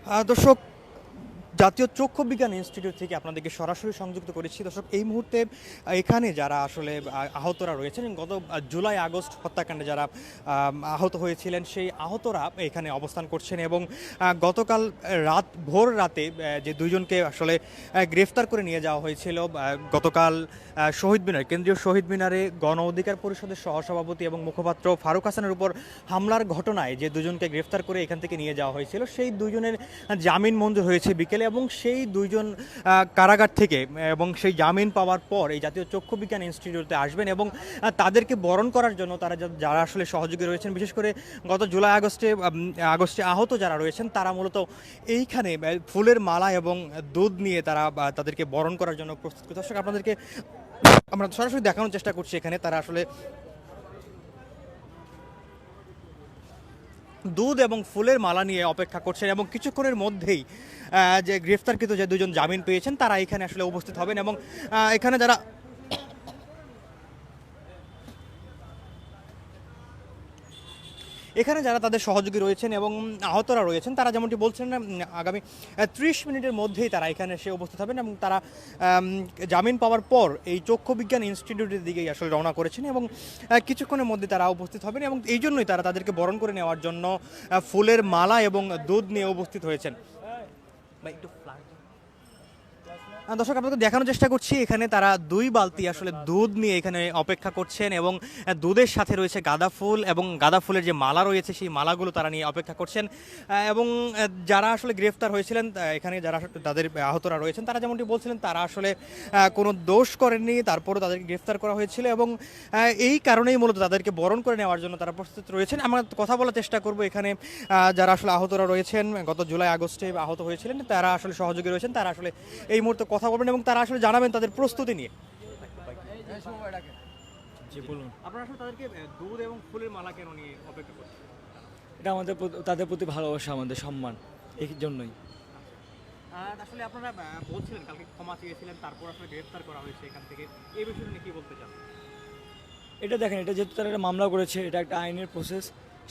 দর্শক, জাতীয় চক্ষু বিজ্ঞান ইনস্টিটিউট থেকে আপনাদেরকে সরাসরি সংযুক্ত করেছি। দর্শক, এই মুহূর্তে এখানে যারা আসলে আহতরা রয়েছেন, গত জুলাই আগস্ট হত্যাকাণ্ডে যারা আহত হয়েছিলেন, সেই আহতরা এখানে অবস্থান করছেন এবং গতকাল ভোর রাতে যে দুইজনকে আসলে গ্রেফতার করে নিয়ে যাওয়া হয়েছিল, গতকাল শহীদ মিনার, কেন্দ্রীয় শহীদ মিনারে গণ অধিকার পরিষদের সহসভাপতি এবং মুখপাত্র ফারুক হাসানের উপর হামলার ঘটনায় যে দুজনকে গ্রেফতার করে এখান থেকে নিয়ে যাওয়া হয়েছিল, সেই দুজনের জামিন মঞ্জুর হয়েছে বিকেলে এবং সেই দুইজন কারাগার থেকে এবং সেই জামিন পাওয়ার পর এই জাতীয় চক্ষু বিজ্ঞান ইনস্টিটিউটে আসবেন এবং তাদেরকে বরণ করার জন্য তারা যারা আসলে সহযোগী রয়েছেন, বিশেষ করে গত জুলাই আগস্টে আহত যারা রয়েছেন, তারা মূলত এইখানে ফুলের মালা এবং দুধ নিয়ে তারা তাদেরকে বরণ করার জন্য প্রস্তুত করছে। দর্শক, আপনাদেরকে আমরা সরাসরি দেখানোর চেষ্টা করছি এখানে তারা আসলে দুধ এবং ফুলের মালা নিয়ে অপেক্ষা করছেন এবং কিছুক্ষণের মধ্যেই যে গ্রেফতারকৃত যে দুজন জামিন পেয়েছেন তারা এখানে আসলে উপস্থিত হবেন এবং এখানে যারা তাদের সহযোগী রয়েছেন এবং আহতরা রয়েছেন, তারা যেমনটি বলছেন আগামী 30 মিনিটের মধ্যেই তারা এখানে এসে উপস্থিত হবেন এবং তারা জামিন পাওয়ার পর এই চক্ষু বিজ্ঞান ইনস্টিটিউটের দিকেই আসলে রওনা করেছেন এবং কিছুক্ষণের মধ্যে তারা উপস্থিত হবেন এবং এই জন্যই তারা তাদেরকে বরণ করে নেওয়ার জন্য ফুলের মালা এবং দুধ নিয়ে উপস্থিত হয়েছেন। দর্শক, আপনাদের দেখানোর চেষ্টা করছি এখানে তারা 2 বালতি আসলে দুধ নিয়ে এখানে অপেক্ষা করছেন এবং দুধের সাথে রয়েছে গাঁদা ফুল এবং গাঁদা ফুলের যে মালা রয়েছে সেই মালাগুলো তারা নিয়ে অপেক্ষা করছেন এবং যারা আসলে গ্রেফতার হয়েছিলেন এখানে যারা তাদের আহতরা রয়েছেন তারা যেমনটি বলছিলেন তারা আসলে কোনো দোষ করেননি, তারপরও তাদেরকে গ্রেফতার করা হয়েছিল এবং এই কারণেই মূলত তাদেরকে বরণ করে নেওয়ার জন্য তারা প্রস্তুত রয়েছেন। আমরা কথা বলার চেষ্টা করব এখানে যারা আসলে আহতরা রয়েছেন, গত জুলাই আগস্টে আহত হয়েছিলেন, তারা আসলে সহযোগী রয়েছেন, তারা আসলে এই মুহূর্তে কথা বলবেন এবং তারা আসলে জানাবেন তাদের প্রস্তুতি নিয়ে। জি বলুন। আপনারা আসলে তাদেরকে দুধ এবং ফুলের মালা কেন নিয়ে অপেক্ষা করছেন? এটা আমাদের তাদের প্রতি ভালোবাসা, আমাদের সম্মান, এই জন্যই। আসলে আপনারা বলছিলেন কালকে ক্ষমা চেয়েছিলেন, তারপর আসলে গ্রেফতার করা হয়েছে এখান থেকে, এই বিষয়ে নিয়ে কি বলতে চান? এটা দেখেন, এটা যেহেতু তারা একটা মামলা করেছে, এটা একটা আইনের প্রসেস,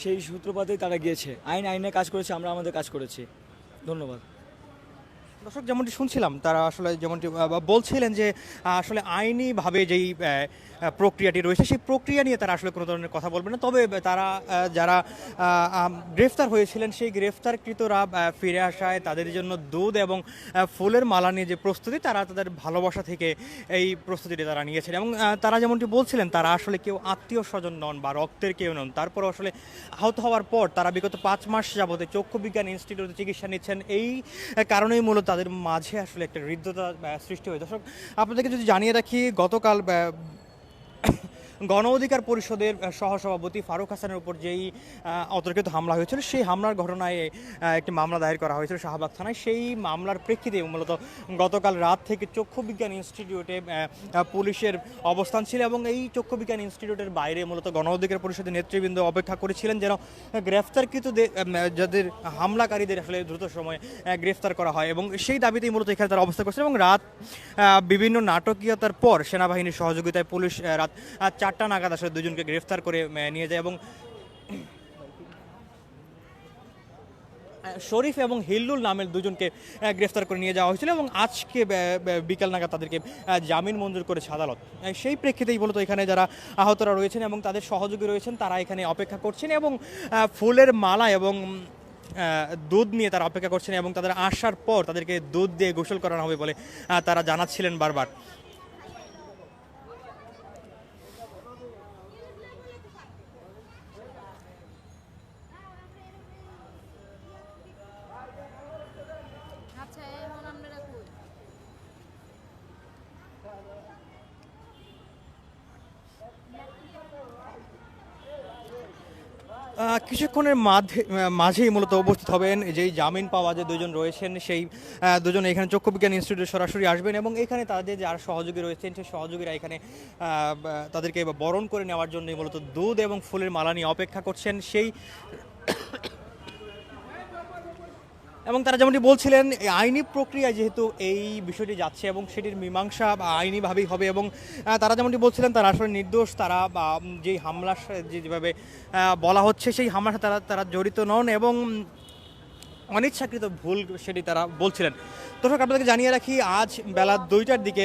সেই সূত্রপাতেই তারা গিয়েছে। আইনের কাজ করেছে, আমরা আমাদের কাজ করেছি। ধন্যবাদ। দর্শক, যেমনটি শুনছিলাম তারা আসলে যেমনটি বলছিলেন যে আসলে আইনিভাবে যেই প্রক্রিয়াটি রয়েছে সেই প্রক্রিয়া নিয়ে তারা আসলে কোনো ধরনের কথা বলবেন না, তবে তারা যারা গ্রেফতার হয়েছিলেন সেই গ্রেফতারকৃতরা ফিরে আসায় তাদের জন্য দুধ এবং ফুলের মালা নিয়ে যে প্রস্তুতি, তারা তাদের ভালোবাসা থেকে এই প্রস্তুতিটি তারা নিয়েছেন এবং তারা যেমনটি বলছিলেন তারা আসলে কেউ আত্মীয় স্বজন নন বা রক্তের কেউ নন, তারপরও আসলে আহত হওয়ার পর তারা বিগত 5 মাস যাবতে চক্ষু বিজ্ঞান ইনস্টিটিউটে চিকিৎসা নিচ্ছেন। এই কারণেই মূলত তাদের মাঝে আসলে একটা হৃদ্যতা সৃষ্টি হয়। দর্শক, আপনাদেরকে যদি জানিয়ে রাখি, গতকাল গণ অধিকার পরিষদের সহসভাপতি ফারুক হাসানের উপর যেই অতর্কিত হামলা হয়েছিল, সেই হামলার ঘটনায় একটি মামলা দায়ের করা হয়েছিল শাহবাগ থানায়। সেই মামলার প্রেক্ষিতে মূলত গতকাল রাত থেকে চক্ষু বিজ্ঞান ইনস্টিটিউটে পুলিশের অবস্থান ছিল এবং এই চক্ষু বিজ্ঞান ইনস্টিটিউটের বাইরে মূলত গণ অধিকার পরিষদের নেতৃবৃন্দ অপেক্ষা করেছিলেন যেন গ্রেফতারকৃত যাদের হামলাকারীদের আসলে দ্রুত সময়ে গ্রেফতার করা হয় এবং সেই দাবিতেই মূলত এখানে তারা অবস্থা করছেন এবং রাত বিভিন্ন নাটকীয়তার পর সেনাবাহিনীর সহযোগিতায় পুলিশ রাত 4টা নাগাদ আসলে দুজনকে গ্রেফতার করে নিয়ে যায় এবং শরীফ এবং হিল্লুল নামের দুজনকে গ্রেফতার করে নিয়ে যাওয়া হয়েছিল এবং আজকে বিকাল নাগাদ তাদেরকে জামিন মঞ্জুর করেছে আদালত। সেই প্রেক্ষিতেই মূলত এখানে যারা আহতরা রয়েছেন এবং তাদের সহযোগী রয়েছেন তারা এখানে অপেক্ষা করছেন এবং ফুলের মালা এবং দুধ নিয়ে তারা অপেক্ষা করছেন এবং তাদের আসার পর তাদেরকে দুধ দিয়ে গোসল করানো হবে বলে তারা জানাচ্ছিলেন বারবার। আচ্ছা এখন আপনারা কই? কিছুক্ষণের মাঝেই মূলত উপস্থিত হবেন যেই জামিন পাওয়া যে দুজন রয়েছেন, সেই দুজন এখানে চক্ষু বিজ্ঞান ইনস্টিটিউটে সরাসরি আসবেন এবং এখানে তাদের যারা সহযোগী রয়েছেন সেই সহযোগীরা এখানে তাদেরকে বরণ করে নেওয়ার জন্য মূলত দুধ এবং ফুলের মালা নিয়ে অপেক্ষা করছেন। সেই এবং তারা যেমনটি বলছিলেন আইনি প্রক্রিয়ায় যেহেতু এই বিষয়টি যাচ্ছে এবং সেটির মীমাংসা আইনিভাবেই হবে এবং তারা যেমনটি বলছিলেন তারা আসলে নির্দোষ, তারা যেই হামলার যেভাবে বলা হচ্ছে সেই হামলার সাথে তারা জড়িত নন এবং অনিচ্ছাকৃত ভুল সেটি তারা বলছিলেন। দর্শক আপনাদেরকে জানিয়ে রাখি আজ বেলা 2টার দিকে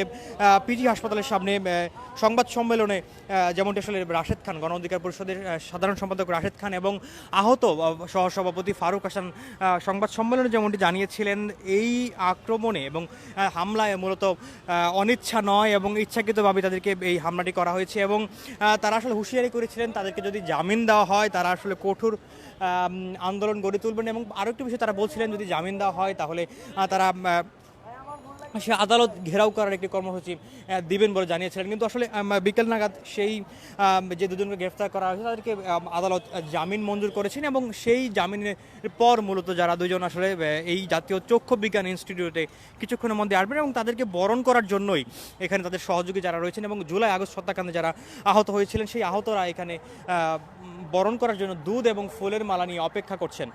পিজি হাসপাতালের সামনে সংবাদ সম্মেলনে যেমনটি আসলে রাশেদ খান গণ অধিকার পরিষদের সাধারণ সম্পাদক রাশেদ খান এবং আহত সহসভাপতি ফারুক হাসান সংবাদ সম্মেলনে যেমনটি জানিয়েছিলেন এই আক্রমণে এবং হামলায় মূলত অনিচ্ছা নয় এবং ইচ্ছাকৃতভাবে তাদেরকে এই হামলাটি করা হয়েছে এবং তারা আসলে হুঁশিয়ারি করেছিলেন তাদেরকে যদি জামিন দেওয়া হয় তারা আসলে কঠোর আন্দোলন গড়ে তুলবেন এবং আরও একটি বিষয় তারা বলছিলেন যদি জামিন দেওয়া হয় তাহলে তারা সে আদালত ঘেরাও করার একটি কর্মসূচি দিবেন বলে জানিয়েছিলেন। কিন্তু আসলে বিকেল নাগাদ সেই যে দুজনকে গ্রেফতার করা হয়েছে তাদেরকে আদালত জামিন মঞ্জুর করেছেন এবং সেই জামিনের পর মূলত যারা দুজন আসলে এই জাতীয় চক্ষু বিজ্ঞান ইনস্টিটিউটে কিছুক্ষণের মধ্যে আসবেন এবং তাদেরকে বরণ করার জন্যই এখানে তাদের সহযোগী যারা রয়েছেন এবং জুলাই আগস্ট হত্যাকাণ্ডে যারা আহত হয়েছিলেন সেই আহতরা এখানে বরণ করার জন্য দুধ এবং ফুলের মালা নিয়ে অপেক্ষা করছেন।